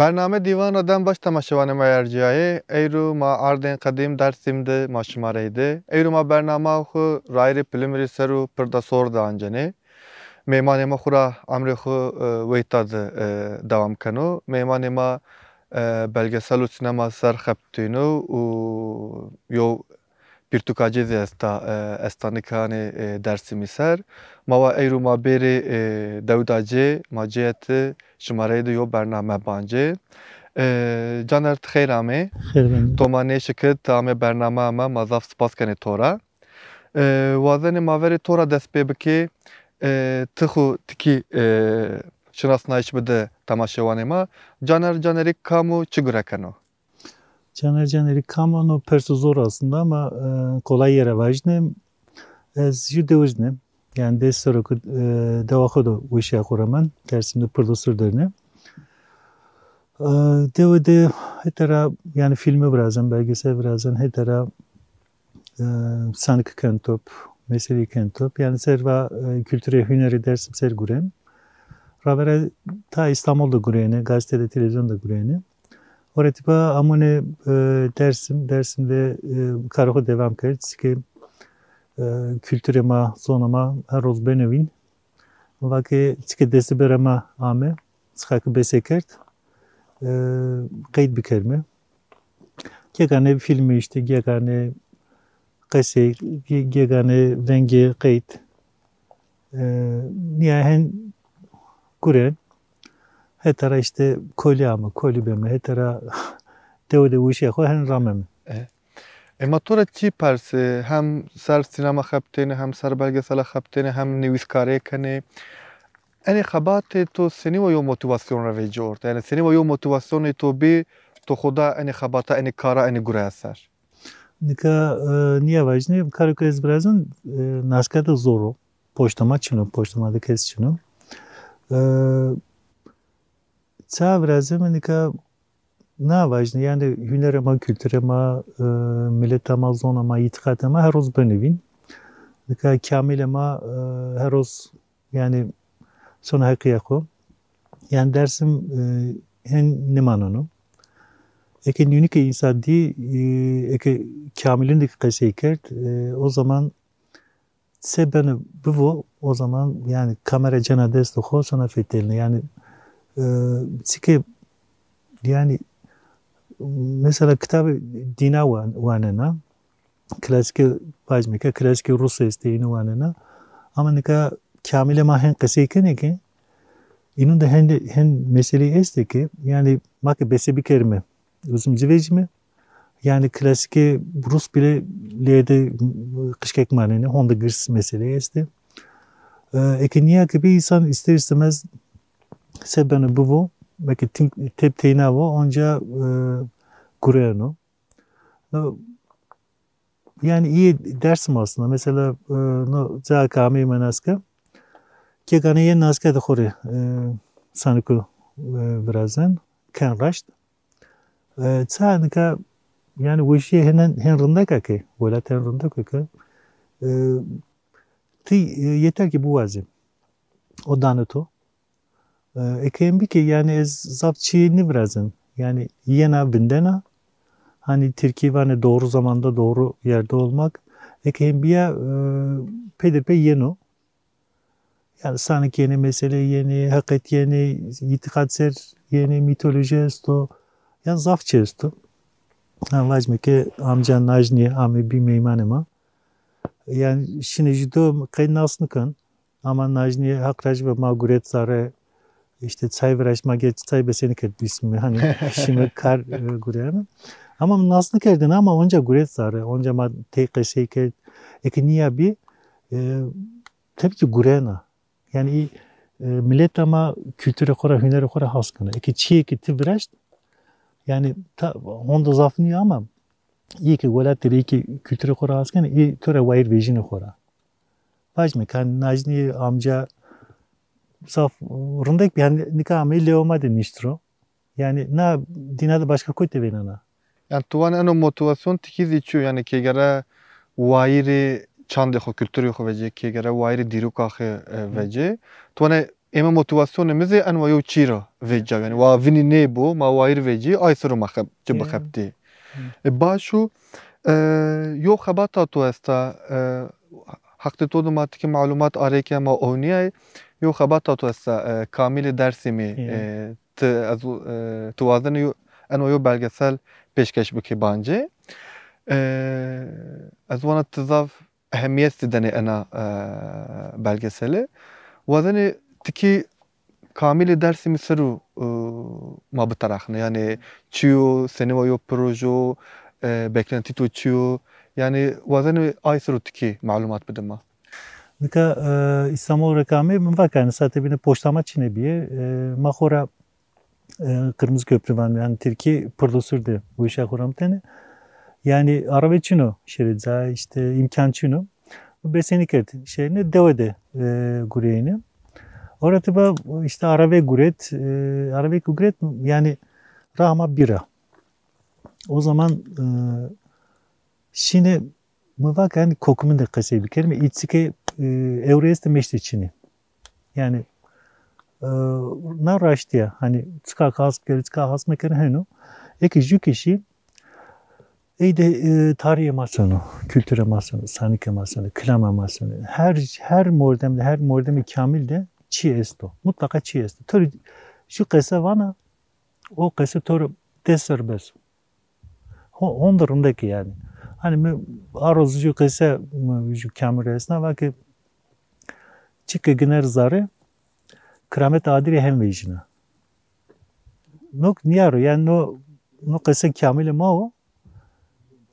برنامه دیوان آدم باش تماشاوانه ما ارجعی ایرو ما آردن قدیم درسیم ده ما شماره ده ایرو ما برنامه خو رایری پلیمری سرو پردا سور دانجنه میمان ما خورا امر خو ویتاد دوام کنو میمان ما belgesel و sinema ser xeptîno û yo pirtûkacê estanikane Dêrsimî ser mawa eyro ma bêrê dewda cê ma cêyete şimareyê de yo bername bancê caner xêr amê to ma nêşikir ta me bername me ma zaf spas kenê tora wazenê maverê tora dest pê bikê ti xu tikî şinasnayiş bide temaşewanê me canerî kam û çi gurekeno? Canerî kam no persu zor aslında ama kolay yere vajne ez jî dewiznim yani dê serokê dewa xwe de wêşiya xwe re min Dêrsimê pir derine dewê de hetera yani filmê birazdan belgesel birazdan hetera sanık kentop meseleyi kentop yani serva kültüre hüneri Dêrsim ser guren Ravere ta İstanbul'da gureyene, gazetede, televizyonda gureyene. Oratiba amone Dêrsim'de karxwe devam kerd ki kültüre ma zonama her roz benevin. Vakê çike destê bere ma ame xak besê kerd qeyd bikerme. Yegane filmê işte yegane qesê yegane vengê qeyd nihayen Guren, hetera işte kolibeme, hetera devde wişe xwe hen ramem. Ema tora çi pers hem ser sinema xeptêne hem ser belgesela xeptêne hem nivîskariyê kenê enê xebatê to senî ve yo motivasyon re vê cort yani senî ve yo motivasyonê to bê to xuda enê xebata enê kara enê gureya ser. Nika niye vajne kariko ez birazdan naskada zoro poştama da kes çino. Ça birazdan nika na vajne yani hünerema kültürema milletama zonama itikadema her roz benevin. Nika kamilema her roz yani sonra hakiyako yani Dêrsim hen nimanonu. Eke nünike insan di eke kamilin de qesey kert o zaman sebeni bu o zaman yani kamera cana desto xo sonra fetelne yani sike yani mesela kitabı dina wanena klasik pajmeka klasik Rus esteyini wanena ama nika kamile ma hen qesey keneke inun da hen mesele este ki yani mak bese bir kerime uzun civecimi yani klasik Rus bile lede kışkek manene honda girs meseleye este. Ekiniya gibi insan ister istemez sebeni bu belki tep teynavo onca kureyano. Yani iyi dersim aslında. Mesela no zakami menaska ki ganiye naska da khore sanıku birazdan kan raşt. Tsanika yani bu işi hen rında kake, böyle ten rında kake. Ti yeter ki bu vazim. O danıto. Ekeyim bir ki yani ez zapçini birazın. Yani yena bindena. Hani Türkiye var doğru zamanda doğru yerde olmak. Ekeyim bir ya pedirpe yeno. Yani sanık yeni mesele yeni, hakikat yeni, itikatsel yeni, mitoloji esto. Yani zafçı esto. Vajmeke amca Najni ame bir meymanema. Yani şimdi judo kaynasını kan ama Najni hakraj ve maguret zare işte çay veraşma geç çay beseni ket bismi hani şimdi kar gureyana. Ama nasıl kerdin ama onca guret zare onca ma tek şey ket ekniya bir tabii ki gureyana. Yani millet ama kültüre kora hünere kora haskına. Eki çiğ ki tivraş yani onda zafniyor ama iyi ki golatları iyi ki kültüre kora asken iyi töre vayır vejine kora. Bajme kan Najni amca saf rındek bir hani nikame leoma deniştro. Yani na dinada başka koyte venana. Yani tuvan eno motivasyon tikiz içiyor yani ki gere vayiri çande xo kültürü xo vece ki gere vayiri diruka xo vece tuvan Ema motivasyonimiz en vayo çira veca yani va vini ne bu ma vair veci ay sıru makab cebakabdi. Başu yo xabata tu esta hakte to domatiki malumat areke ma oynayay yo xabata tu esta kamil dersimi tu vazını en vayo belgesel peşkeş biki bence. Ez vana tızav ehemmiyet dideni ena belgeseli. Vazını tiki kamili dersimi seru ma bitaraxne yani çiyo seni yo projo beklenti tu çiyo yani vazını ay seru tiki malumat bidema. Nika İstanbul rakamı muvakkan zaten bine poştama çine biye mahora Kırmızı Köprü var yani Türkiye prodüsürdü bu işe kuramtene. Yani arabeçino şeridza işte imkançino beseni kert şeyine devede gureyini. Orada işte arabe guret yani rahma bira. O zaman şimdi muvak yani kokumun da kasayı bir kelime içsike evreste meşte çini. Yani naraştı ya hani çıkar hasmekere heno. Eki jükişi tarih emasyonu, kültür emasyonu, sanik emasyonu, klam emasyonu. Her mordemde kamil de çi esto. Mutlaka çi esto. Tör şu kese vana o kese tör deserbes. Onlarındaki yani. Hani aruz şu kese şu kamil esna var ki çıkı güner zarı kramet adiri hem vejina. Nok niyaro yani no kese kamil ma o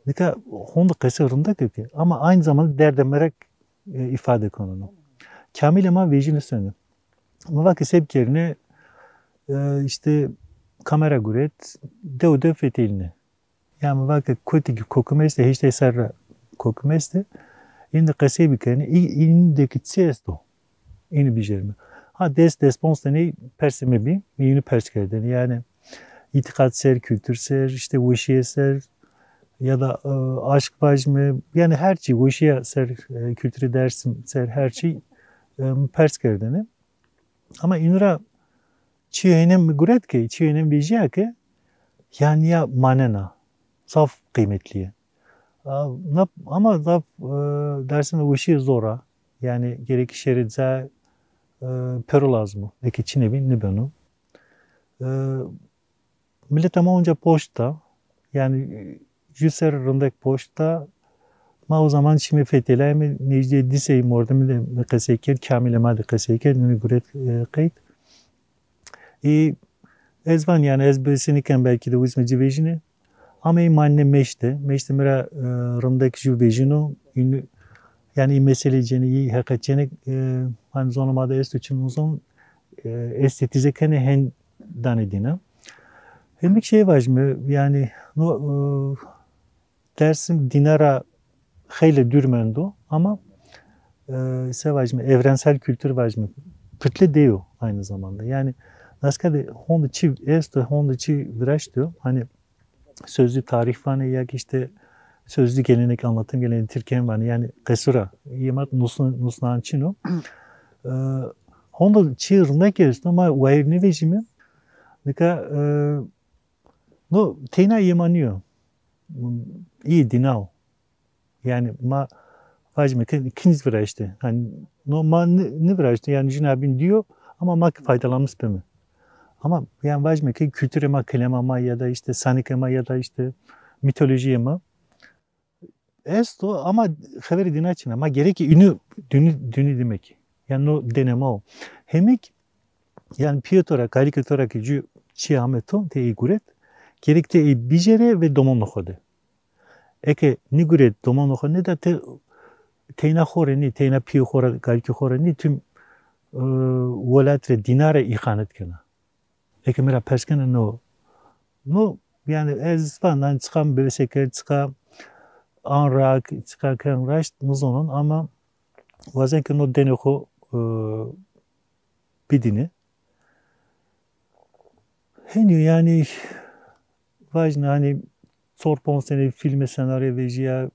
Nika Honda kısırında ki ama aynı zamanda derdemerek ifade konunu. Kamil ama vecini sönü. Ama vakit hep yerine işte kamera guret de fetilini. Yani vakit kötü kokumeste hiç de sarra kokumeste indi kısa bir kere indeki tsesto ini bijerme. Ha despons ne perseme bir yeni perskerden yani itikatsel, kültürsel, işte vuşiyeser ya da aşk bacımı yani her şey bu işe ser kültürü dersim ser her şey pers kerdeni ama inura çiğnem guret ki çiğnem bijya ki yani ya manena saf kıymetli ama da dersim bu işi zora yani gerek şeridze pero lazım peki çine bin ne benu millet ama onca poşta yani Jüser rındak poşta ma o zaman şimdi fethelay mi necde disey mordemi de kaseker kamile ma de kaseker nünü guret kayıt. Ezvan yani ezbesiniken belki de uzma civejini ama imanne meşte mera rındak juvejino yani meseleceğini iyi hakikaten hani zonamada estuçun uzun estetize kene hen danedina. Hem bir şey var mı yani no dersim dinara hayli dürmendo ama sevacım evrensel kültür vacım pıtle diyor aynı zamanda. Yani nasıl ki Honda çi esto Honda çi viraj diyor. Hani sözlü tarih var ya işte sözlü gelenek anlatım gelenek Türkiye'nin var yani kasura yemat nusnan çino. Honda çi örnek esto ama vayr ne vecimi nika no tena yemanıyor. İyi dinav. Yani ma vacime ikinci virajdı. Hani no ma ne virajdı yani Cenab-ı diyor ama ma faydalanmış be mi? Ama yani vacime kültüre ma kelama ma ya da işte sanik ma ya da işte mitolojiye ma esto ama haberi dina için ama gerek ünü dünü demek. Yani no deneme o. Hemik yani piyotora karikatüra ki cu çiameto te iguret gerekte bijere ve domon nohode. Eke niguret domon nohode da teyna khoreni teyna piyo khora galki khoreni tüm volatre dinare ihanet kana. Eke mera perskene no yani ezbandan çıkan bebeseker çıkan anrak çıkarken raşt muzonun ama bazen ki no deneko bidini henüz yani vajna hani sorpon sene filme senaryo vejia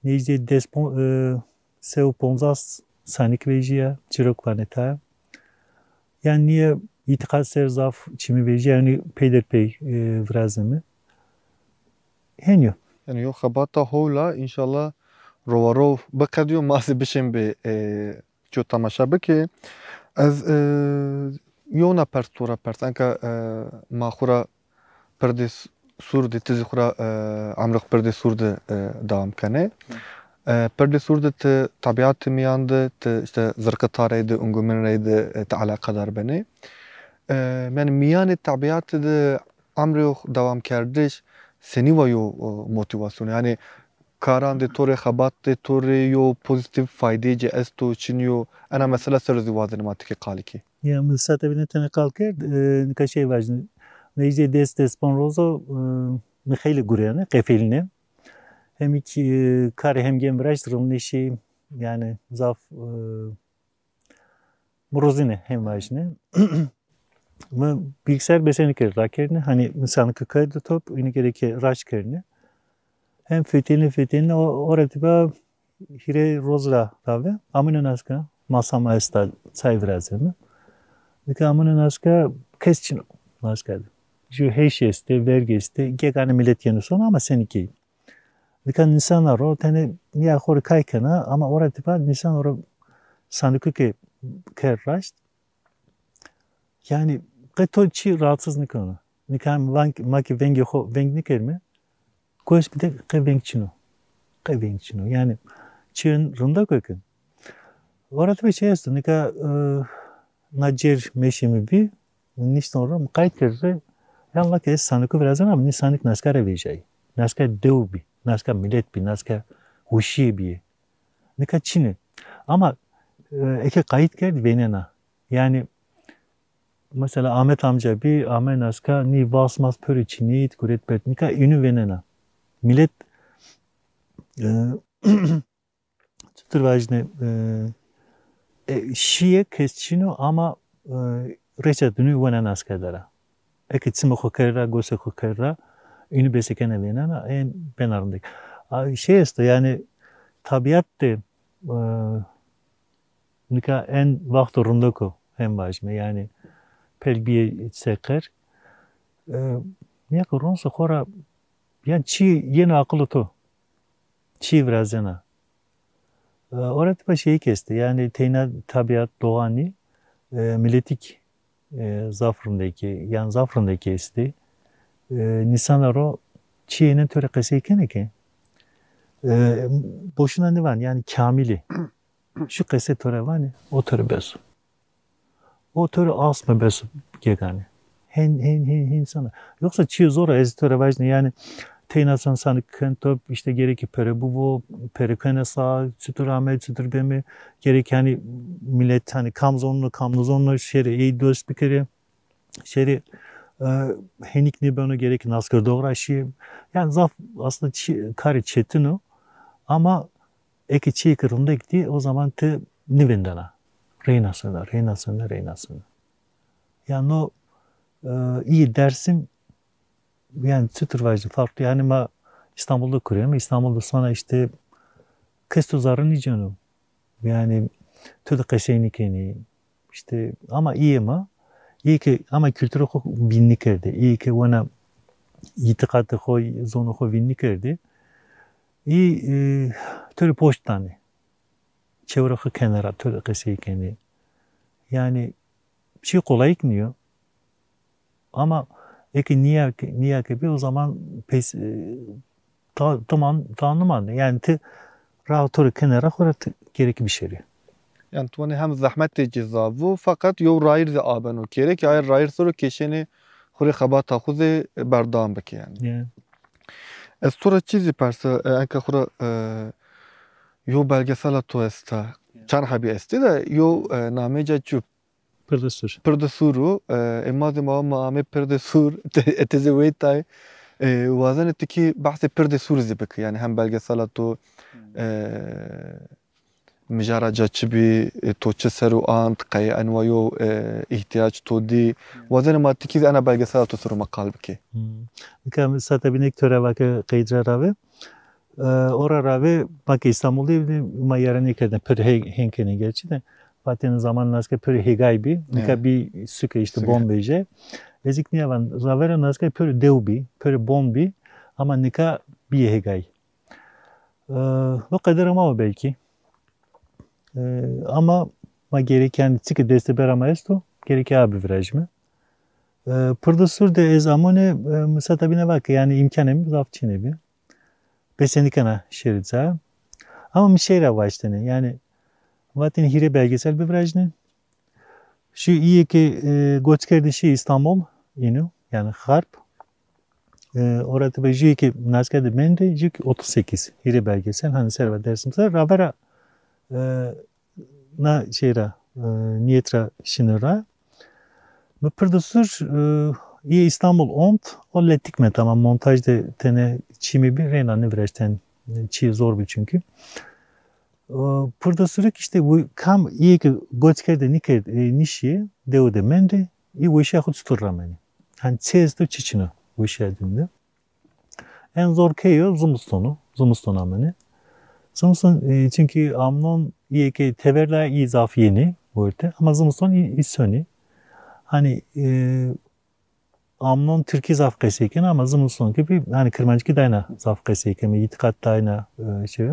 nejde despon seu ponzas sanik vejia cirok planeta Yani niye itikat serzaf çimi veji yani peyderpey vrazemi. Henyo. Yani yo xebata hola inşallah rovarov bikediyo masî bişim be ço temaşa bike. Ez yona pers tora pers enka ma xura perde Sur'de tizi xura amrık perde Sur'de devam kene. Perde Sur'de te tabiatı miyandı te işte zırkıtareydi, ungumενreydi te alakadar beni. Yani miyane tabiatı da amrık devam kerdiş seni vayo motivasyonu yani karan de tore xabat de tore yo pozitif fayde ce esto için yo ana mesela sözü vazını matike kaliki. Ya mesela bine tane kalker nika şey vajni. Neyce des ponrozo Mikhail Guryan'ı kefeline. Hem iki kare hem gem vrajtırım neşi yani zaf morozine hem vajni. Ama bilgisayar beseni kere rakerine hani insanı kaydı top yine gereke raş kerine. Hem fetelini orada hire rozla tabi. Amına naska masama esta sayvrazemi. Nika amına naska kesçino naska. Şu heşeste vergeste gegane millet yeni son ama seninki. Nika insanlar o tane niye hor kaykana ama orada insanlar o sanıkı ki kerraş. Yani kato çi rahatsızlık onu. Nika maki vengi nikelme. Koş bir de kevengçino. Yani çiğin rında kökün. Orada bir şey aslında. Nika nacer meşemi bir nişte orada kayıt kerse yanla kes sanıkı biraz ama ni sanık naskara vejayi. Naskar dev bir. Naskar millet bir. Naskar huşi bir. Nika çini. Ama eke kayıt kerdi venena. Yani mesela Ahmet amca bir Ahmet naskar ni vasmaz pörü çinit kuret pert. Nika ünü venena. Millet tutur vajne şiye kesçino ama reçet dünü vana naskadara. Eki tsimo khokerra gose khokerra ünü besekene venana en ben arındık. Şey işte yani tabiat de nika en vakti rundoko hem vajme yani pelbiye seker. Niye koronsa khora yani çi yeni akıllı to. Çi vrazena. Orada bir şey kesti. Yani teyna tabiat doğani milletik zafrındaki yani zafrındaki kesti. Nisanlar o çiğinin töre keseyken ki boşuna ne var yani kamili. Şu kese töre var ne? O töre besu. O töre asma besu gegani. Hen sana. Yoksa çiğ zor ez töre var yani Teynasan sanık kentop işte gereki perebuvo, perekene sağ, sütür ahmet, sütür bemi, gerek hani millet hani kamzonlu şeri, iyi dost bir kere şeri henik ne bana gerek naskır doğraşı. Yani zaf aslında kari çetino ama eki çiğ kırımda gitti o zaman te nivendana. Reynasına. Yani o iyi dersim yani sütürvacı farklı yani ma İstanbul'da kuruyorum. İstanbul'da sonra işte kestozarın iconu. Yani tüde keşeynikeni işte ama iyi ama iyi ki ama kültürü binlik erdi. İyi ki ona itikadı koy zonu koy binlik erdi. İyi tüde poştani. Çevre kenara tüde keşeykeni. Yani bir şey kolay gitmiyor. Ama Eki niye gibi o zaman pes tanıman yani te rahatları kenara koyup gerekli bir şey. Yani tuğne hem zahmet de cezavu fakat yo rayır ze abeno gerek ya rayır soru keşeni xure xabata xuze berdam beke yani. Ez sonra çizi perse enka xure yo belgesel to esta çan habi esti de yo nameca çup Perde suru emadi ma ame perde sur etezeweytay وازن تكي بحث perde sur zibek yani hem belgesel to مجارة جاتشبي توتش سرو أنت قي أنوايو ihtiyaç تودي وزن ما تكيز أنا belgesel تسرو مقال بكي. كم ساتبينك ترى وك قيدرا راوي ora ravi bak İstanbul'da ma yarın ikerden per henkeni gerçi de Fatih'in zaman naske pöre hegaybi, nika bir süke işte bombeje. Ezik niye van ravera naske pöre devbi, pöre bombi ama nika bir hegay. O kadar ama belki. Ama ma gereken çıkı deste berama esto, gereken abi viraj mı? Pırdasur de ez amone müsatabine bak yani imkanım zafçine bir. Besenikana şeritsa. Ama bir şey var işte ne yani vatin hire belgesel bir virajne. Şu iyi ki Göçker'de şey İstanbul yeni yani harp. Orada bir şey ki Nazkade Mende yük 38 hire belgesel hani serva dersimse ravera na şeyra niyetra şinira. Bu prodüser iyi İstanbul ont o lettik mi tamam montajda tene çimi bir renanı virajten çi zor bir çünkü. Prodüsörük işte bu kam iyi ki Göçker'de nişi devde mende iyi bu işe tuturramani. Hani çezdo çiçino bu işe edindi. En zor keyo Zumuston amene. Zumuston çünkü amnon iyi ki teverla iyi zaf yeni bu ürte ama Zumuston iyi söni. Hani amnon Türkiye zaf keseyken ama Zumuston gibi hani Kırmancıki dayna zaf keseyken itikat dayna şey.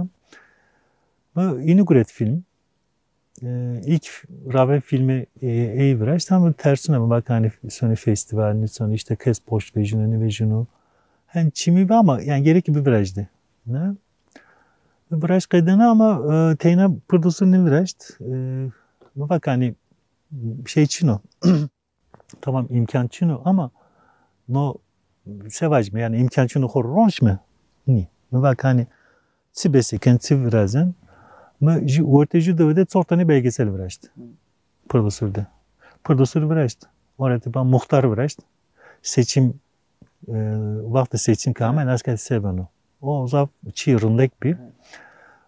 Bu inaugurat film. İlk Raven filmi iyi viraj. Tam tersine mi bak hani sonra festivalini sonra işte kes boş vejunu. Yani çimi ama yani gerekli bir virajdı. Ne? Bir viraj kaydına ama teyna prodüsör ne virajdı? Bak hani şey çino. Tamam imkan çino ama no sevaj mı yani imkan çino horronş mu? Ni. Bak hani sibesi kendi virajın. Ortacı dövde sortani belgesel virajdı. Prodüsörde. Prodüsör virajdı. Orada ben muhtar virajdı. Seçim vakti seçim kamen asker sebenu. O zaf çiğrındek bir.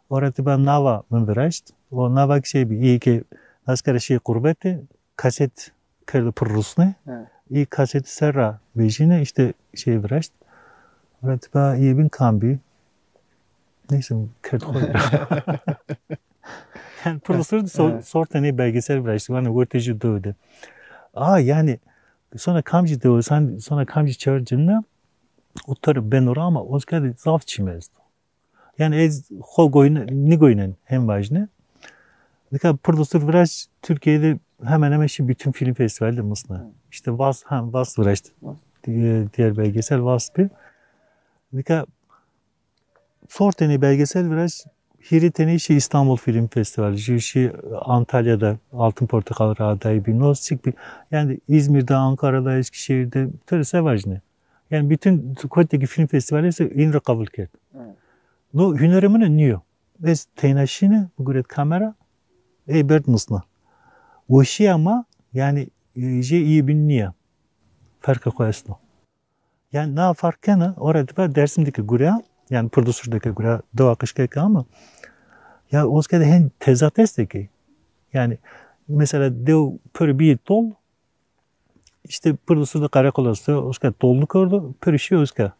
Orada ben nava virajdı. O nava şey bir iyi ki asker şey kurbeti kaset kırdı pırrusne. İyi kaseti serra vejine işte şey virajdı. Orada ben iyi bin kambi. Neyse kırdı koydu. Yani prodüsör sortani belgesel virajdı. Bana ortacı dövde. Yani sonra kamcı dövde. Sonra kamcı çağırcında otarı ben oraya ama o kadar zaf çimezdi. Yani ez hol goynen hem vajne. Dika prodüsör viraj Türkiye'de hemen şey bütün film festivalde mısna. İşte Vas virajdı. Diğer belgesel Vas bir. Dika sortani belgesel viraj Hiriteni şey İstanbul Film Festivali, şey Antalya'da Altın Portakal adayı bir nosik bir yani İzmir'de, Ankara'da, Eskişehir'de tabii sevajne. Yani bütün Koç'taki film festivali ise inre kabul ket. No hünerimine niyo. Biz tenaşine guret kamera bert musna. O şey ama yani iyi binniye. Farkı koyasno. Yani ne farkına orada ben dersimdeki gurya yani prodüsördeki gurya doğa kışkayka ama ya o zaman hem tezat ki yani mesela dev pör bir tol işte prodüsörde karakolası o zaman tolluk orada pör şey o zaman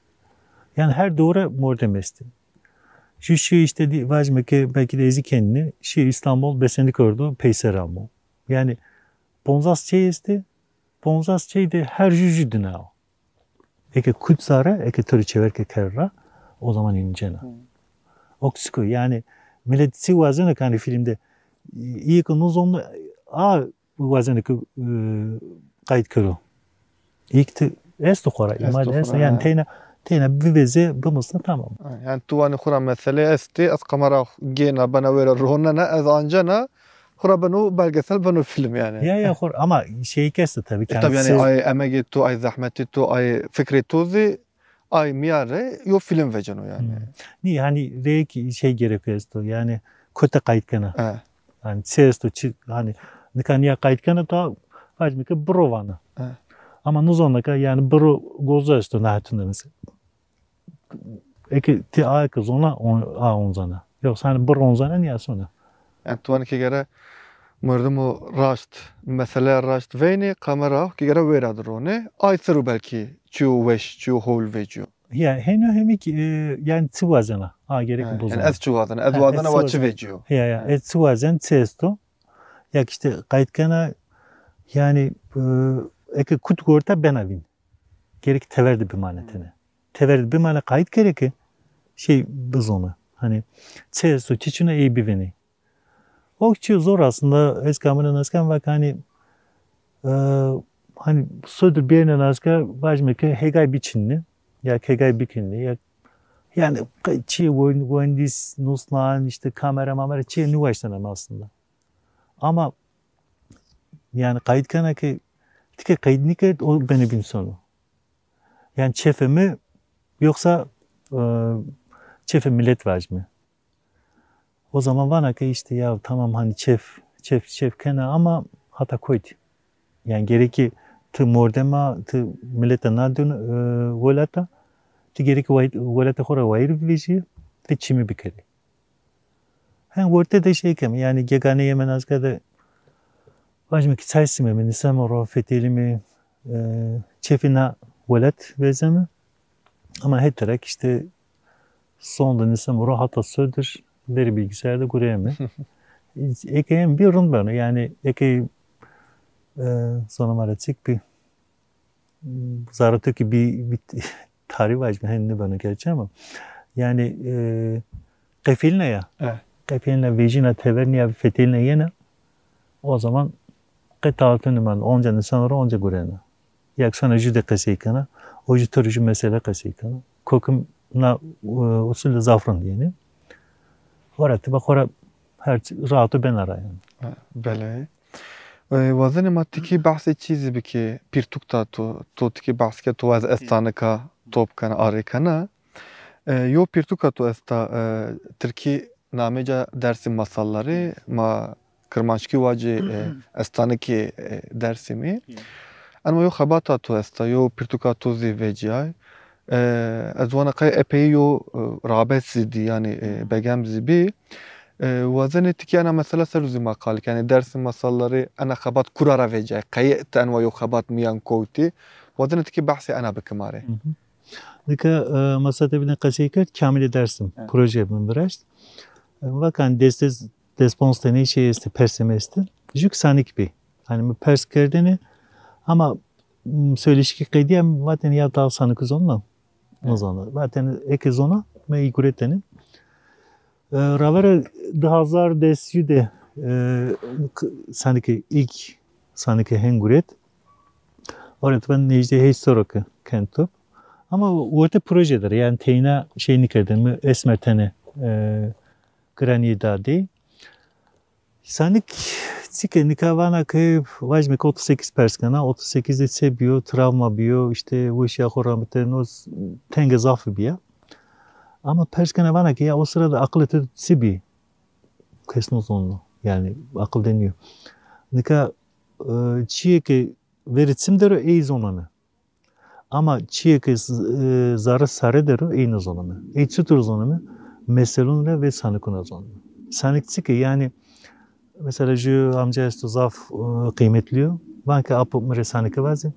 yani her doğru mordemesti. Şu işte vazme ki belki de ezi kendini şey İstanbul besenlik orada peyseramo. Yani bonzas çeyesti bonzas çeyde her jüjü dinao. Eke kutsara eke törü çeverke kerra o zaman incena. Oksiko yani millet sivazene hani filmde iyi ki nuzonlu vazene ki kayıt kırı. İlk de esto kora imade esto yani teyna bir veze bımızda tamam. Yani tuvani kura mesele esti az kamera gena bana böyle ruhuna az ancana kura banu belgesel banu film yani. Ya kur ama şeyi kesti tabii tabii yani ay emeği tu ay zahmeti tu ay fikri tuzi ay miyare yo film veceno yani. Ni hani rek şey gerekiyor yani kötü kayıtkana. Yani ses to hani nikanya kayıtkana da vazmi ki brovana. Ama nuzonaka yani bro goza isto nahatınız. Eki ti ayka zona onzana. Yok hani bronzana niye sonra? Yani tuan ki gere mırdım raşt mesela raşt veyni kamera ki gere vera drone ay sıru belki çu veş çu hol vecu. Ya hemik yani tsivazana. Gerek bozuldu. Yani ez çuvazana, ez vazana vaçı vecu. Ya ez tsivazen tsesto. Ya işte kayıtkana yani eke kut gorta ben avin. Gerek teverdi bir manetine. Teverdi bir mane kayıt gereki şey biz onu. Hani çesto çiçine iyi bir beni. O küçüğü zor aslında eskamının eskan bak hani södür bir yerine nazka vajmeke hegay biçinli ya hegay bikinli ya yani çiğ mühendis nuslan işte kamera çiğ nüvaşlanam aslında. Ama yani kayıtkana ki tike kaydını kayıt o beni bin sonu. Yani çefe mi yoksa çefe millet var mı? O zaman bana ki işte ya tamam hani çef kena ama hata koydu. Yani gereki tı mordema tı millete nadın volata tı gereki volata hora vayır vişi ve çimi bir kere. Hem orta da şey kem yani gegane yemen azgada vajmi ki saysime mi nisam ora fetelimi çefina volat vezemi ama heterek işte sonda nisam ora hata södür veri bilgisayarda göreyemi. Ekeyim bir rund bana yani ekeyim sonra maratik bir Zaratıki bir tarih var mı henüz bana gerçi ama yani kefiline ya. Evet. Kefiline vejina teverniya feteline yine o zaman kıtaatını man onca insanlara onca görene. Yak sana jüde kaseykana o jütörücü mesele kaseykana. Kokum na usulü zafran diyeni. Orası bak ora her rahatı ben arayayım. بله وزن ما تكي بحث چیزی بکی پیرتوکتا تو تکی بحث که تو از استانکا توپ کنه آره کنه یو پیرتوکا تو استا ترکی نامجا درسی masalları ma kırmançki vacı estaneki dersi mi ama yo xabata to esta yo pirtuka to zivecay ez wana kay epey yo rabet zidi yani begem zibi وزن تكي أنا مثلا سرزي مقال يعني درس مصلري أنا خبط كرارة فيجاي قيئت أنواع يو خبط ميان كوتي وزن تكي بحثي أنا بكماري. Dika masada bir kaseyker kamil dersim proje yapımı biraz. Vakan despons ne şey işte persemesti. Juk sanik bir. Hani pers kerdeni ama söyleşki kaydiyem vaten ya dal sanik zonla. O zaman vaten ek zona me igureteni. Ravera 2010'de sanki ilk sanki henguret. Orada ben Necde Heystorok'u kentup. Ama orada projeler yani teyna şeyini kadın esmertene graniye dadi. Sanki çike nikavana ki vajmek 38 perskana 38'de sebiyo travma biyo işte bu işe horameternoz tenge zafı biya. Ama perskana bana ki ya o sırada akıl eti sibi kesin onunla yani akıl deniyor. Nika çiğ ki veritsim dero iyi zonamı. Ama çiğ ki zarı sarı dero iyi zonamı. İyi çutur zonamı meselunla ve sanıkuna zonamı. Sanıkçı ki yani mesela şu amca esto zaf kıymetliyor. Ben ki apı mire sanıkı vazim.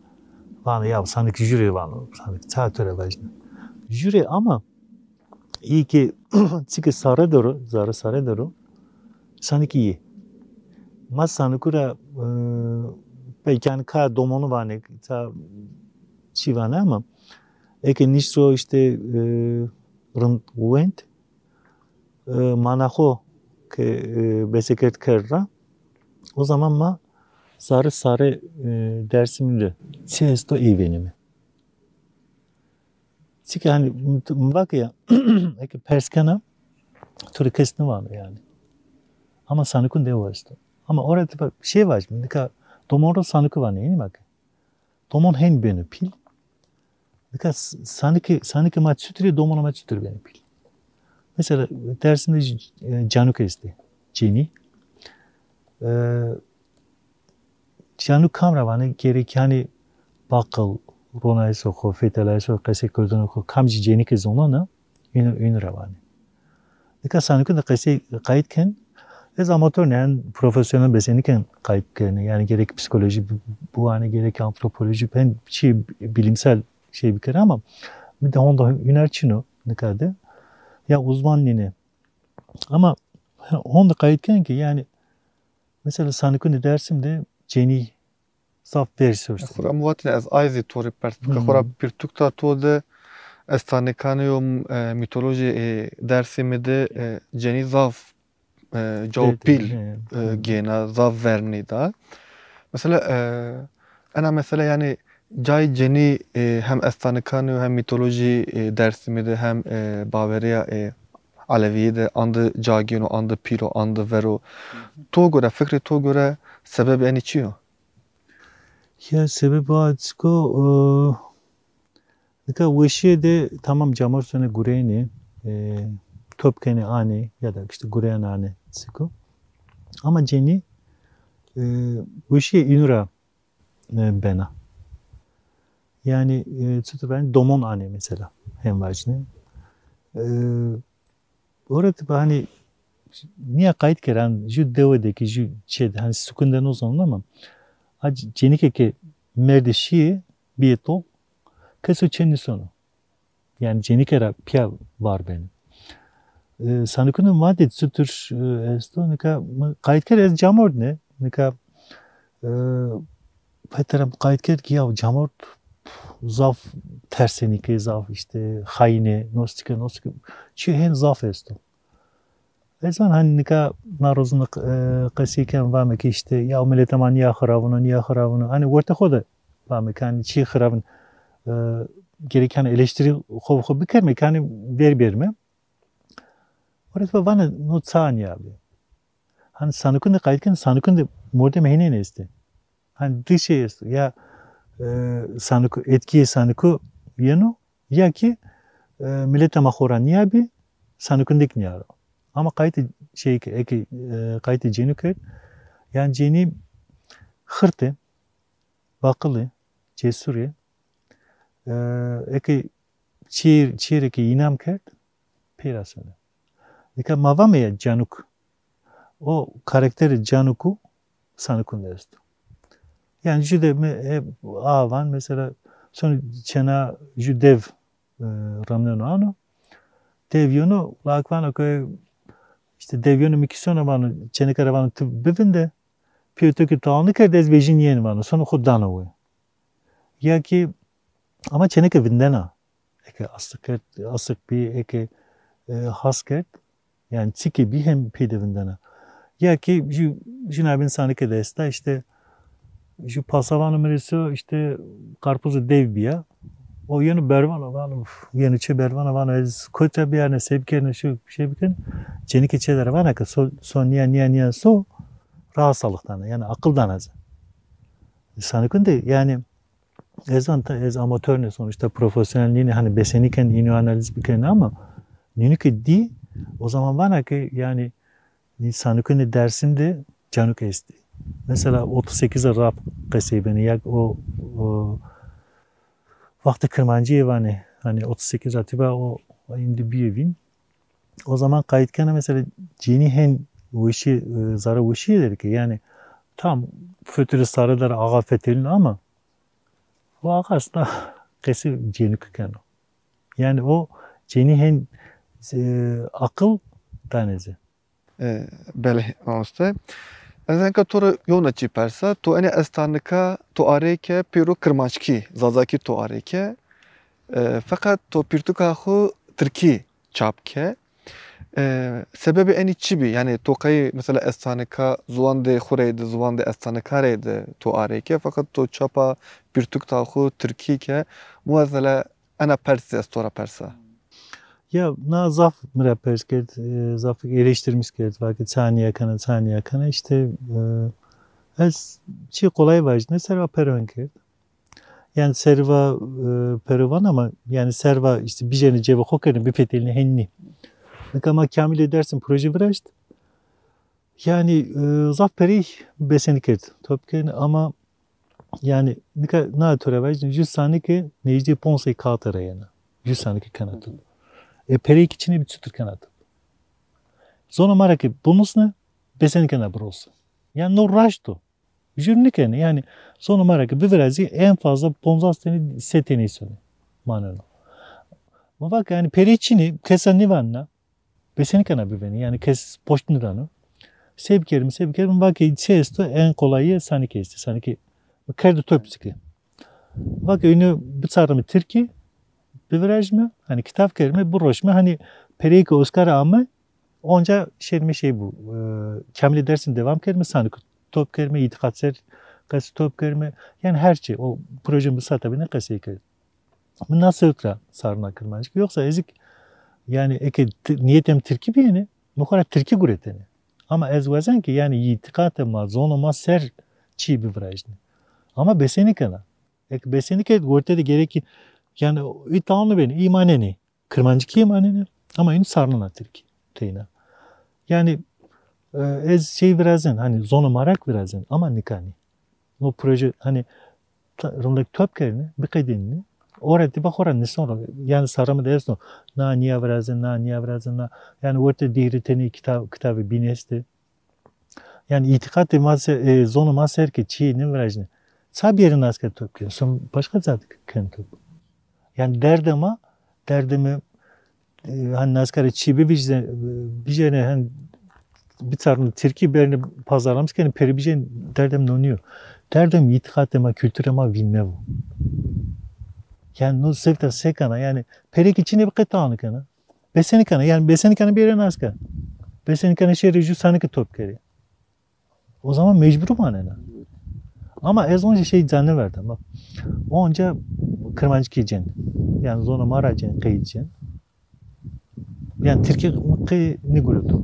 Bana ya sanık jüri bana sanık çatöre vazim. Jüri ama iyi ki çünkü sarı doğru, zarı sarı doğru sanki iyi. Mas sanıkura belki yani ka domonu var ne ta çivane ama eke nişro işte rınd uent manaho ke beseket kerra o zaman ma sarı dersimle çesto iyi benim. Çünkü hani bak ya perskana Türkesini var yani. Ama sanıkın de var işte. Ama orada bak şey var şimdi. Domoro sanıkı var neyini bak. Domon hen beni pil. Dika sanıkı maç sütürü domona maç sütürü beni pil. Mesela dersinde canuk esti. Cini. Canuk kamera var ne gerek yani bakıl Ronayso ko fetelayso kase kurdun ko kamji jeni ke zonana ün ravani. Dika sanıkı da kase kayıtken ez amatör yani profesyonel beseniken kayıtken yani gerek psikoloji bu hani gerek antropoloji ben şey bilimsel şey bir kere ama bir de onda hünerçino ne kadar ya uzmanlığını ama onda kayıtken ki yani Mesela sanıkını dersimde ceni zaf versiyorsun. خورا مواتنه از آیزی توری پرس بکه خورا پیرتوک تا تو ده استانکانی و میتولوژی درسی میده جنی زاف جو پیل گینا زاف ورنی دا مثلا انا مثلا yani جای جنی هم استانکانی و هم میتولوژی درسی میده هم باوریا Alevi'yi de andı cagino, andı piro, andı vero. To göre, fikri to göre sebebi en içiyor. Ya sebebi açıko nika vişye de tamam camar sene gureyni topkeni ani ya da işte gureyan ani sıkı. Ama ceni vişye inura bena. Yani tutu ben domon ani mesela hem vacine. Orada hani niye kayıt keren ju devadeki ju şey hani sukundan o zaman ama cenike ki merde şiye biyeto keso çeni sonu. Yani cenikera pia var benim. Sanıkının madde sütür esto nika kayıt kere ez camord ne nika peteram kayıt kere ki ya camord zaf tersenike zaf işte hayne nostike çi hen zaf esto. Ezvan hani nika narozunu kasiken vame ki işte ya milletama niye xarabını hani orta koda vame hani çi xarabın gereken eleştiri xob bikerme hani verme. Orada bana not saniye abi. Hani sanıkın da kayıtken sanıkın da morde mehine nesti. Hani dışı esto ya sanıkı etkiye sanıkı yeno ya ki milletama xoran niye abi sanıkın dik niye. Ama kayıtı kayıtı ceni kayıt yani ceni hırtı bakılı cesuri çiğreki inam kayıt perasını. Nika mavamaya canuk o karakteri canuku sanıkun destu. Yani jude avan mesela son çena judev ramneno ano devyonu lakvano koy işte devyonu mikisona vano çene karavanı bivinde piyotoki tağını kerdez vejin yeni vano sonu xudan oy. Ya ki ama çene ke vindena eke asık bir eke haskert yani çiki bir hem pide vindena. Ya ki jinabin sanike desta işte şu pasavan numarası işte karpuzu dev bir ya. O yeni bervana vano yeni çe bervana vano ez koca bir yana sevkene şu şey biken cenike çeler vana ka son niye so rahatsızlıktan yani akıldan az. Sanıkın da yani ez amatör ne sonuçta profesyonelliğini hani beseniken yeni analiz biken ama nünük di o zaman vana ki yani sanıkın dersimde canuk esti. Mesela 38 rap kasibeni yak o vakti Kırmancı evane hani 38 atiba o indi bir evin. O zaman kayıtkana mesela cini hen o işi zara o işi der ki yani tam fötürü sarılar ağa fetelin ama o ağa aslında kesi cini kıkan. Yani o cini hen akıl tanezi. Bele anste. Ezenka toru yona çi persa to ene estanika to areke piro kırmaçki zazaki to areke fakat to pirtuka xu Türkiye çapke sebebi en içi bir yani tokayı mesela estanika zuande xureyde zuande estanika reyde to areke fakat to çapa pirtukta xu Türkiye ke muazela ana persi estora persa. Ya na zaf mırapers kert zaf eleştirmiş kert vakit saniye kana işte ez çi kolay var ne serva pervan kert. Yani serva pervan ama yani serva işte bir jeni ceve hokerin bir fetelini henni. Ama kamil edersin proje viraşt. Yani zaf perih beseni kert. Topken ama yani na töre var 100 saniye ki necdi ponsay katara yani. 100 saniye kanatı. Perek içine bir çıtır kanat. Sonra maraki bonusne besen kana bros. Yani no raşto. Jürnik yani sonra maraki bir verazi en fazla ponzasteni seteni sonu. Manano. Ama bak yani perek içini kesan nivanna besen kana bir beni yani kes poştnirano. sevkerim vakit çesto en kolayı sanki sanki kerdi topsiki. Vakit ünü bitsarımı Türkiye biviraj mı hani kitap kerime bu roş mu hani pereki Oscar ama onca şey bu kamli dersin devam kerime sanki top kerime itikatser kas top kerime yani her şey o projenin bu satabine kasayı kerime. Nasıl sarına kırmancık yoksa ezik yani niyetim Türkiye bir yeni muhara Türkiye gureteni. Ama ez vazen ki yani itikatema zonoma ser çi bivrajni. Ama besenikana. Besenike gortede gerek yani itanlı beni imaneni. Kırmancık imaneni ama yine sarnına Türkiye teyna. Yani ez şey birazın hani zonu marak birazın ama nikani. O proje hani rumdaki töpkerini bir kadınını orada bak oran ne sonra yani sarımı dersin na niye birazın yani orada diğeri kitabı binesti. Yani itikat zonu maser ki çiğnin virajını. Sab yerin asker topluyor. Son başka zaten kendi yani derdimi hani asker çiğ bir jene hani bir tarafını Türkiye birini pazarlamış ki peri bir jene derdim donuyor. Derdim itikat ema kültür ema bilme bu. Yani no sevta sekana yani perik içine bir kıtanı kana. Besenikana yani besenikana bir yerin asker. Besenikana şehri sanki top kere. O zaman mecburum anena. Ama ez önce şey canlı verdim bak. Onca kırmancı giyeceksin. Yani zona maracaksın, kıyıcaksın. Yani Türkiye ne gururdu?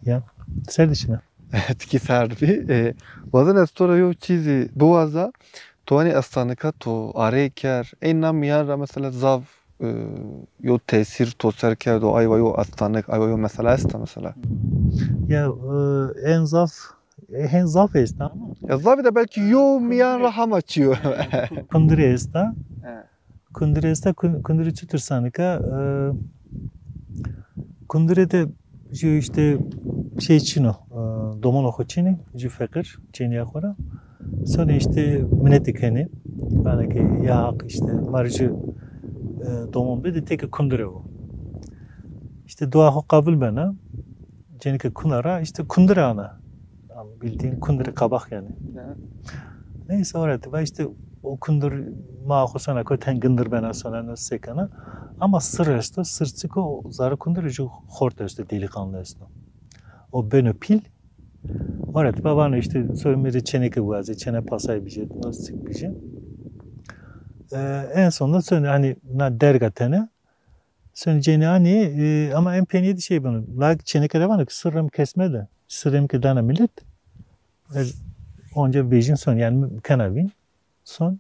Ya, ser dışına. Tiki serbi. Bazen estoroyu çizi boğaza. Tuani astanika to areker. Einam miyara mesela zav yo tesir to serker do ayvayo astanik ayvayo mesela esta mesela. Ya en zaf esta. Ya zavi de belki yo miyan raham açıyor. Kundure esta. Kundure çıtır sanıka. Kundure de işte şey çino. Domon oxoçini, ju fakir, çini yakora. Sonra işte minetikeni. Belki ya işte marjı domon bir de tek kundure o. İşte dua ho kabul bana. Cenike kunara işte kundure ana. Bildiğin kundure kabak yani. Neyse orada işte o kundur maahu sana koten gındır bana sonra nasıl sekana. Ama sırçık o zarı kundur ju horta işte delikanlı işte. O beni pil. Orada babana işte söylemedi çeneke buazı, çene pasay bir şey, nasıl bir şey. En sonunda sonra hani na dergatene söyleyeceğini hani ama en peniydi şey bunu. Lag çenekere var ki sırrım kesmedi. Sırrım ki dana millet. Onca vejin son yani kanavin son.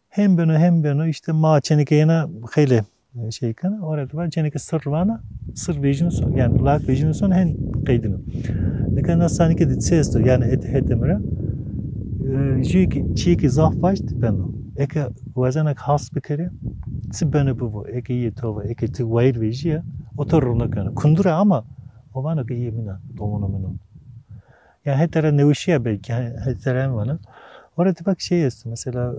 Hem bunu işte ma çenekeyene hele şey kana orada var çeneke sır vana sır vejin son yani lag vejin son hem kaydını. Ne kadar sanki de ses yani etemre. Çiğki zaf başt beno. Eke vazanak has bir kere. Si beno bu. Eke iyi tova. Eke ti wayr vejiya. Otoruna kana. Kundura ama o bana ki iyi mina. Domonomino. Yani hetera nevşiya belki. Hetera bana. Orada bak şey jest. Mesela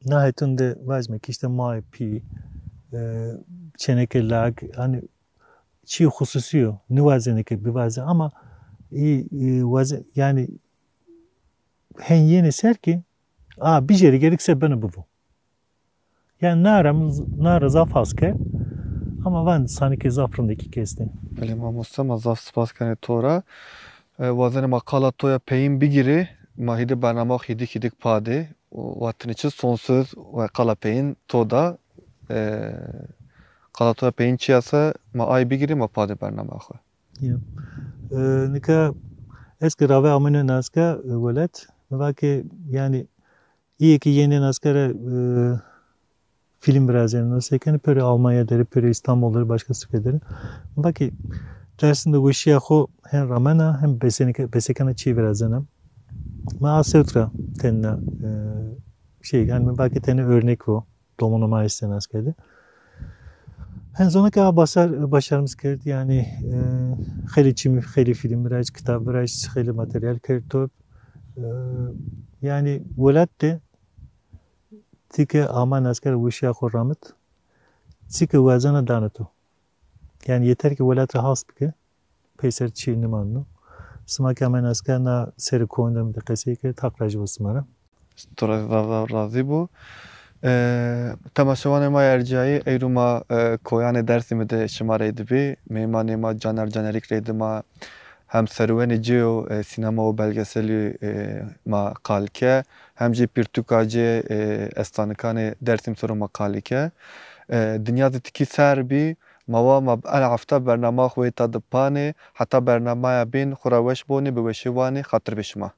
nahetünde vazmek işte mai pi çeneke lag hani çiğ hususiyo. Nuvazeneke bir vazen ama yani hen yeni ser ki bir jeri gerekse bana bu. Yani nara zaf asker ama ben sanki zafrındaki kestim. Öyle mamusta zaf spaskane tora. Vazen makala toya peyin bigiri mahide barnamak hidik pade. Vatin için son söz ve kala peyin toda kala toya peyin çiyasa ma ay bigiri ma pade barnamakı. Ya. Nika eski rave amene naska velet belki yani iyi ki yeni naskara film biraz yani nasıl ki böyle Almanya'da böyle İstanbul'da başka Türkiye'de belki dersinde bu işi yahu hem ramana hem besekana çiğ biraz yani ma aseutra tenna şey yani belki tane örnek bu domonoma isten askerde hem sonra ki başarımız kerdi yani xeli çimi xeli film biraz kitap biraz xeli materyal kerdi yani velat de tike aman asker bu işe rahmet tike vazana danato yani yeter ki velat has bike پیسر چی نمانو سما که من از کنه سر کوندم دقیقی که تقریج بسمارم razı bu. Temaşevan ma erciyayê eyrûma koyanê Dêrsimê de şimareyê dibê. Mêmanê ma Caner Canerîk rê dima hem serwenê cê û sînema û belgeselî ma qalike hem jî pirtûka cê estanikanê Dêrsim sero ma qalike. Dinya zîtikî ser bî mawa ma her hefta bernama xwe ta dipanê heta bernamaya bên xwe re weş bonê bi weşê wanê xatir bêşima.